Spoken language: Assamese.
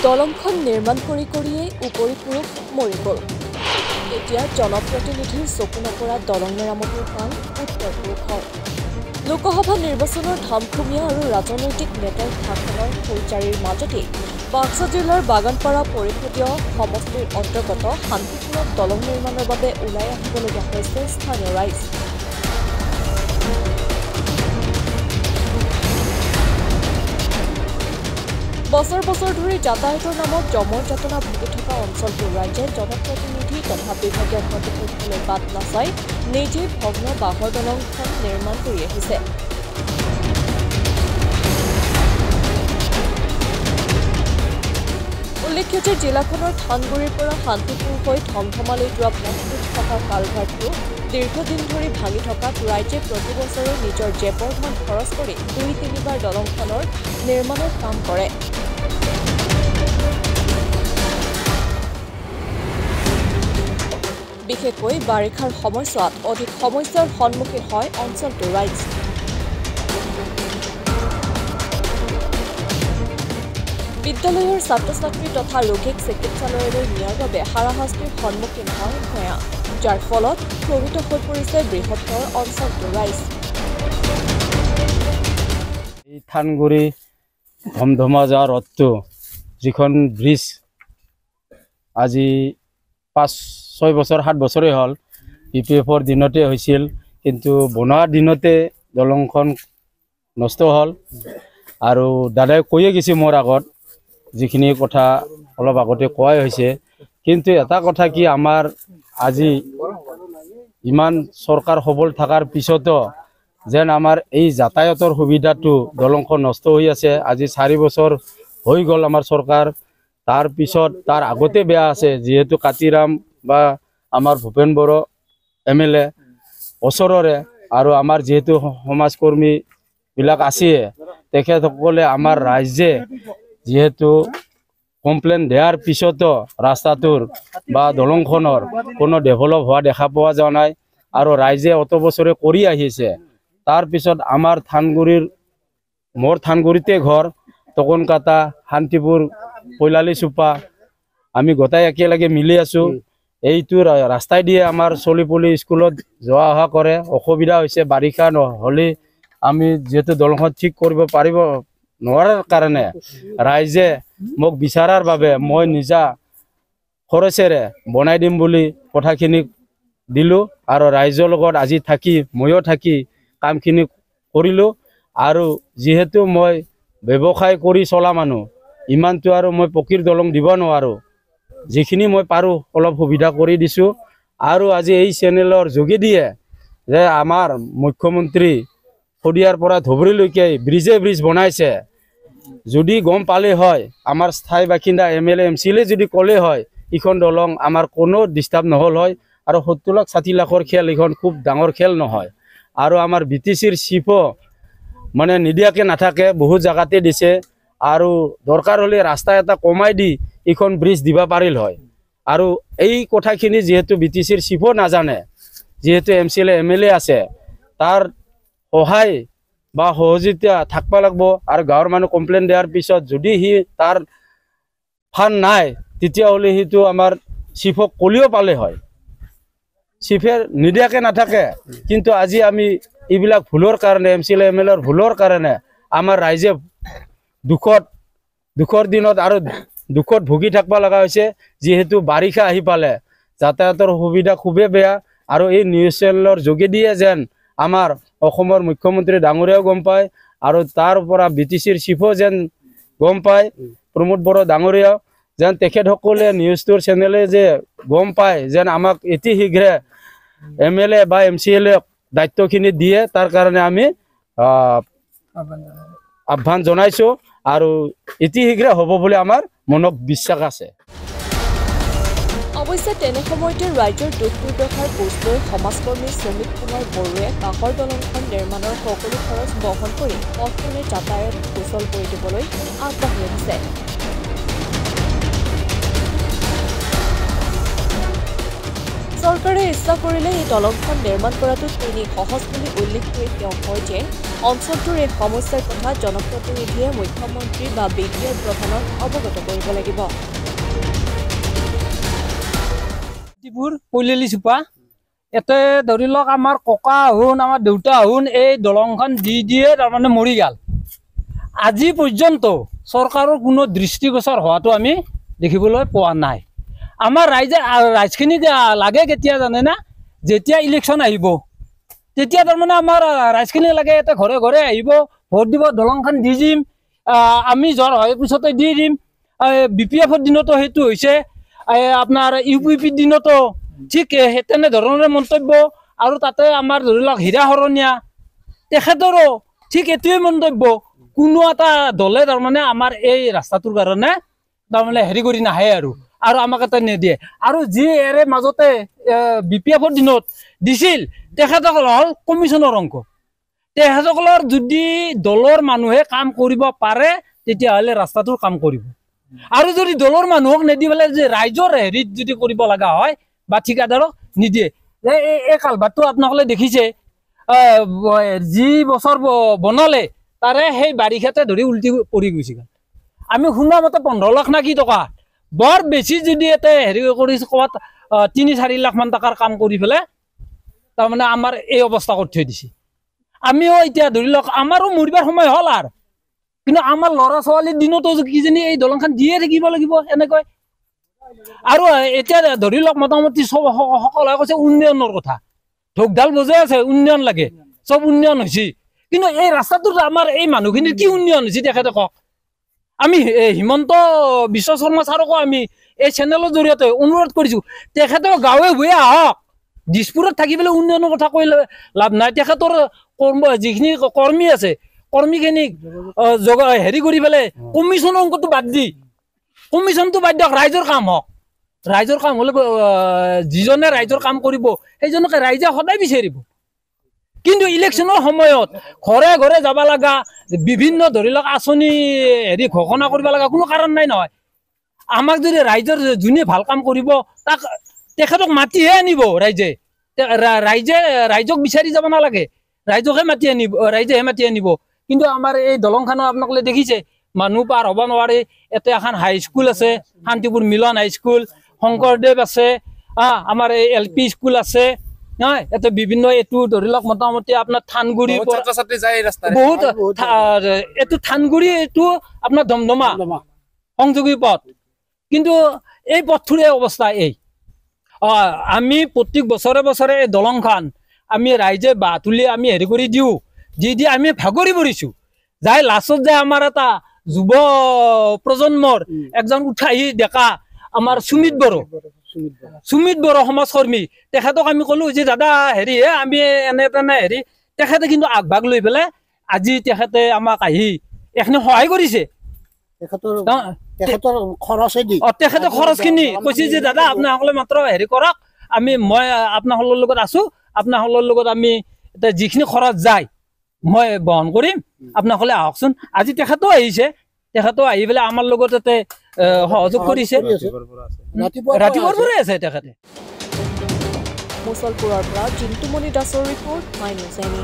দলংখন নিৰ্মাণ কৰিয়ে উপৰি পুৰুষ মৰি গ'ল। এতিয়া জনপ্ৰতিনিধিৰ চকু নপৰা দলং মেৰামতিৰ কাম উত্তৰ পুৰুষৰ। লোকসভা নিৰ্বাচনৰ ধামখুমীয়া আৰু ৰাজনৈতিক নেতাৰ ভাষণৰ ফৌজদাৰীৰ মাজতেই বাক্সা জিলাৰ বাগানপাৰা পৰিষদীয় সমষ্টিৰ অন্তৰ্গত শান্তিপুৰত দলং নিৰ্মাণৰ বাবে ওলাই আহিবলগীয়া হৈছে স্থানীয় ৰাইজ। বছৰ বছৰ ধৰি যাতায়াতৰ নামত জমৰ যাতনা ভুগি থকা অঞ্চলটোৰ ৰাইজে জনপ্ৰতিনিধি তথা বিভাগীয় কৰ্তৃপক্ষলৈ বাট নাচাই নিজেই ভগ্ন বাঁহৰ দলংখন নিৰ্মাণ কৰি আহিছে। উল্লেখ্য যে জিলাখনৰ থানগুৰিৰ পৰা শান্তিপুৰ হৈ ধমধমালৈ যোৱা পথটোত থকা কালভাৰ্টটো দীৰ্ঘদিন ধৰি ভাঙি থকাত ৰাইজে প্ৰতি বছৰে নিজৰ জেপৰ ধন খৰচ কৰি ২-৩বাৰ দলংখনৰ নিৰ্মাণৰ কাম কৰে। বিশেষকৈ বাৰিষাৰ সময়ছোৱাত অধিক সমস্যাৰ সন্মুখীন হয় অঞ্চলটোৰ ৰাইজ। বিদ্যালয়ৰ ছাত্ৰ-ছাত্ৰী তথা ৰোগীক চিকিৎসালয়লৈ নিয়াৰ বাবে হাৰাশাস্তিৰ সন্মুখীন হয় ভূঞা, যাৰ ফলত প্ৰভাৱিত হৈ পৰিছে বৃহত্তৰ অঞ্চলটোৰ ৰাইজ। এই থানগুৰি ধমধমা যোৱা ৰথটো যিখন ব্ৰিজ আজি ৫-৬ বছৰ ৭ বছৰেই হ'ল UPF-ৰ দিনতে হৈছিল, কিন্তু বনোৱাৰ দিনতে দলংখন নষ্ট হ'ল। আৰু দাদাই কৈয়ে গৈছে মোৰ আগত, যিখিনি কথা অলপ আগতে কোৱাই হৈছে। কিন্তু এটা কথা কি, আমাৰ আজি ইমান চৰকাৰ সবল থকাৰ পিছতো যেন আমাৰ এই যাতায়াতৰ সুবিধাটো দলংখন নষ্ট হৈ আছে। আজি ৪ বছৰ হৈ গ'ল আমাৰ চৰকাৰ, তাৰ পিছত তাৰ আগতে বেয়া আছে। যিহেতু কাতিৰাম বা আমাৰ ভূপেন বড়ো MLA ওচৰৰে, আৰু আমাৰ যিহেতু সমাজকৰ্মীবিলাক আছে, তেখেতসকলে আমাৰ ৰাইজে যিহেতু কমপ্লেইন দিয়াৰ পিছতো ৰাস্তাটোৰ বা দলংখনৰ কোনো ডেভেলপ হোৱা দেখা পোৱা যোৱা নাই। আৰু ৰাইজে অত বছৰে কৰি আহিছে। তাৰপিছত আমাৰ থানগুৰিৰ, মোৰ থানগুৰিতে ঘৰ, টকনকাটা, শান্তিপুৰ, পৈলালি চুপা, আমি গোটাই একেলগে মিলি আছোঁ। এইটো ৰাস্তাই দিয়ে আমাৰ চলি পলি স্কুলত যোৱা অহা কৰে। অসুবিধা হৈছে, বাৰিষা নহ'লে আমি যিহেতু দলংখন ঠিক কৰিব পাৰিব নোৱাৰাৰ কাৰণে ৰাইজে মোক বিচাৰাৰ বাবে মই নিজা খৰচেৰে বনাই দিম বুলি কথাখিনি দিলোঁ। আৰু ৰাইজৰ লগত আজি থাকি ময়ো থাকি কামখিনি কৰিলোঁ। আৰু যিহেতু মই ব্যৱসায় কৰি চলা মানুহ, ইমানটো আৰু মই পকীৰ দলং দিব নোৱাৰোঁ। যিখিনি মই পাৰোঁ অলপ সুবিধা কৰি দিছোঁ। আৰু আজি এই চেনেলৰ যোগেদিয়ে যে আমাৰ মুখ্যমন্ত্ৰী শদিয়াৰ পৰা ধুবুৰীলৈকে ব্ৰিজ বনাইছে, যদি গম পালে হয়, আমাৰ স্থায়ী বাসিন্দা MLA MCLA যদি ক'লে হয়, এইখন দলং আমাৰ কোনো ডিষ্টাৰ্ব নহ'ল হয়। আৰু ৭০ লাখ ৬০ লাখৰ খেল, এইখন খুব ডাঙৰ খেল নহয়। আৰু আমাৰ BTCৰ চিফো মানে নিদিয়াকৈ নাথাকে, বহুত জেগাতে দিছে। আৰু দৰকাৰ হ'লে ৰাস্তা এটা কমাই দি এইখন ব্ৰিজ দিব পাৰিল হয়। আৰু এই কথাখিনি যিহেতু BTCৰ চিফো নাজানে, যিহেতু MCLA MLA আছে, তাৰ সহায় বা সহযোগিতা থাকিব লাগিব। আৰু গাঁৱৰ মানুহ কমপ্লেইন দিয়াৰ পিছত যদি সি তাৰ ফান নাই, তেতিয়াহ'লে সিটো আমাৰ চিফক ক'লেও পালে হয়। চিফে নিদিয়াকৈ নাথাকে। কিন্তু আজি আমি এইবিলাক ভুলৰ কাৰণে, MCLA MLAৰ ভুলৰ কাৰণে আমাৰ ৰাইজে দুখৰ দিনত আৰু দুখত ভুগি থাকিব লগা হৈছে। যিহেতু বাৰিষা আহি পালে যাতায়াতৰ সুবিধা খুবেই বেয়া। আৰু এই নিউজ চেনেলৰ যোগেদিয়ে যেন আমাৰ অসমৰ মুখ্যমন্ত্ৰী ডাঙৰীয়াও গম পায়, আৰু তাৰ পৰা BTCৰ চিফো যেন গম পায়, প্ৰমোদ বড়ো ডাঙৰীয়াও যেন তেখেতসকলে নিউজটোৰ চেনেলে যে গম পায়, যেন আমাক অতি শীঘ্ৰে MLA বা MCLA দায়িত্বখিনি দিয়ে, তাৰ কাৰণে আমি আহ্বান জনাইছোঁ। আৰু অতি শীঘ্ৰে হ'ব বুলি আমাৰ মনত বিশ্বাস আছে। অৱশ্যে তেনে সময়তে ৰাইজৰ দুখ দুৰ্দশাৰ বুজ লৈ সমাজকৰ্মী শ্ৰমিক কুমাৰ বড়োৱে বাঁহৰ দলংখন নিৰ্মাণৰ সকলো খৰচ বহন কৰি পথখনে যাতায়াত সুচল কৰি দিবলৈ আগবাঢ়ি আহিছে। চৰকাৰ চৰকাৰে ইচ্ছা কৰিলে এই দলংখন নিৰ্মাণ কৰাটো তিনি সহজ বুলি উল্লেখ কৰি তেওঁ কয় যে অঞ্চলটোৰ এই সমস্যাৰ কথা জনপ্ৰতিনিধিয়ে মুখ্যমন্ত্ৰী বা BPR প্ৰধানক অৱগত কৰিব লাগিব। এতে ধৰি লওক আমাৰ ককা হুন আমাৰ দেউতা হুন এই দলংখন দিয়ে তাৰমানে মৰি গেল। আজি পৰ্যন্ত চৰকাৰৰ কোনো দৃষ্টিগোচৰ হোৱাটো আমি দেখিবলৈ পোৱা নাই। আমাৰ ৰাইজখিনি লাগে কেতিয়া জানে না, যেতিয়া ইলেকশ্যন আহিব তেতিয়া তাৰমানে আমাৰ ৰাইজখিনি লাগে এটা ঘৰে ঘৰে আহিব, ভোট দিব, দলংখন দি দিম, আমি জ্বৰ হয় পিছতে দি দিম। BPF-ৰ দিনতো সেইটো হৈছে, আপোনাৰ UPPৰ দিনতো ঠিক তেনেধৰণৰে মন্তব্য। আৰু তাতে আমাৰ ধৰি লওক হীৰা শৰণীয়া তেখেতৰো ঠিক এইটোৱে মন্তব্য। কোনো এটা দলে তাৰমানে আমাৰ এই ৰাস্তাটোৰ কাৰণে তাৰমানে হেৰি কৰি নাহে আৰু আমাক এটা নিদিয়ে। আৰু যি এৰে মাজতে BPF-ৰ দিনত দিছিল তেখেতসকল হ'ল কমিশ্যনৰ অংক। তেখেতসকলৰ যদি দলৰ মানুহে কাম কৰিব পাৰে তেতিয়াহ'লে ৰাস্তাটোৰ কাম কৰিব। আৰু যদি দলৰ মানুহক নিদি পেলাই যে ৰাইজৰ হেৰিত যদি কৰিব লগা হয় বা ঠিকাদাৰক নিদিয়ে, এই কালভাৰটো আপোনালোকে দেখিছে যি বছৰ বনালে তাৰে সেই বাৰিষাতে ধৰি উল্টি পৰি গৈছে। আমি শুনা মতে 15 লাখ না কি টকা, বৰ বেছি যদি ইয়াতে হেৰি কৰিছে ক'ৰবাত 3-4 লাখ মান টকাৰ কাম কৰি পেলাই তাৰমানে আমাৰ এই অৱস্থা কৰি থৈ দিছে। আমিও এতিয়া ধৰি লওক আমাৰো মৰিবাৰ সময় হ'ল আৰু, কিন্তু আমাৰ ল'ৰা ছোৱালীৰ দিনতো কিজানি এই দলংখন দিয়ে থাকিব লাগিব এনেকৈ। আৰু এতিয়া ধৰি লওক মোটামুটি সকলোৱে কৈছে উন্নয়নৰ কথা, ঢোকঢাল বজাই আছে উন্নয়ন লাগে, চব উন্নয়ন হৈছে, কিন্তু এই ৰাস্তাটোত আমাৰ এই মানুহখিনিৰ কি উন্নয়ন হৈছে তেখেতে কওক। আমি হিমন্ত বিশ্ব শৰ্মা ছাৰকো আমি এই চেনেলৰ জৰিয়তে অনুৰোধ কৰিছোঁ, তেখেতৰ গাঁৱে ভূঞে আহক, দিছপুৰত থাকি পেলাই উন্নয়নৰ কথা কৈ লাভ নাই। তেখেতৰ যিখিনি কৰ্মী আছে কৰ্মীখিনিক হেৰি কৰি পেলাই কমিশ্যনৰ অংকটো বাদ দি কমিশ্যনটো বাদ দিয়ক, ৰাইজৰ কাম হওক। ৰাইজৰ কাম হ'লে যিজনে ৰাইজৰ কাম কৰিব সেইজনকে ৰাইজে সদায় বিচাৰিব। কিন্তু ইলেকশ্যনৰ সময়ত ঘৰে ঘৰে যাব লগা, বিভিন্ন ধৰি লওক আঁচনি হেৰি ঘোষণা কৰিব লগা কোনো কাৰণ নাই নহয়। আমাক যদি ৰাইজৰ যোনে ভাল কাম কৰিব তাক তেখেতক মাতিহে আনিব ৰাইজে। ৰাইজক বিচাৰি যাব নালাগে, ৰাইজকহে মাতি আনিব, ৰাইজেহে মাতি আনিব। কিন্তু আমাৰ এই দলংখনো আপোনালোকে দেখিছে মানুহ পাৰ হ'ব নোৱাৰে। ইয়াতে এখন হাইস্কুল আছে, শান্তিপুৰ মিলন হাইস্কুল, শংকৰদেৱ আছে, আমাৰ এই LP স্কুল আছে, ইয়াতে বিভিন্ন এইটো ধৰি লওক মোটামুটি আপোনাৰ থানগুৰি বহুত, এইটো থানগুৰি, এইটো আপোনাৰ ধমধমা সংযোগী পথ। কিন্তু এই পথটোৰে অৱস্থা এই। আমি প্ৰত্যেক বছৰে বছৰে এই দলংখন আমি ৰাইজে বাহ তুলি আমি হেৰি কৰি দিওঁ, দি আমি ভাগৰি পৰিছোঁ। যাই লাষ্টত যায় আমাৰ এটা যুৱ প্ৰজন্মৰ একজন উৎসাহী ডেকা আমাৰ সুমিত বড়ো সমাজকৰ্মী, তেখেতক আমি ক'লো যে দাদা হেৰি আমি এনে তেনে হেৰি, তেখেতে কিন্তু আগভাগ লৈ পেলাই আজি তেখেতে আমাক আহি এইখিনি সহায় কৰিছে। তেখেতে খৰচখিনি কৈছে যে দাদা আপোনাসকলে মাত্ৰ হেৰি কৰক, মই আপোনাসকলৰ লগত আছো, আপোনাসকলৰ লগত আমি এতিয়া যিখিনি খৰচ যায় মই বহন কৰিম, আপোনাসকলে আহকচোন। আজি তেখেতেও আহিছে, তেখেতেও আহি পেলাই আমাৰ লগত তাতে সহযোগ কৰিছে, ৰাতিপুৱাৰ পৰাই আছে তেখেতে। মুছলপুৰৰ পৰা জিন্তুমণি দাসৰ ৰিপৰ্ট, মাই নিউজ এনি।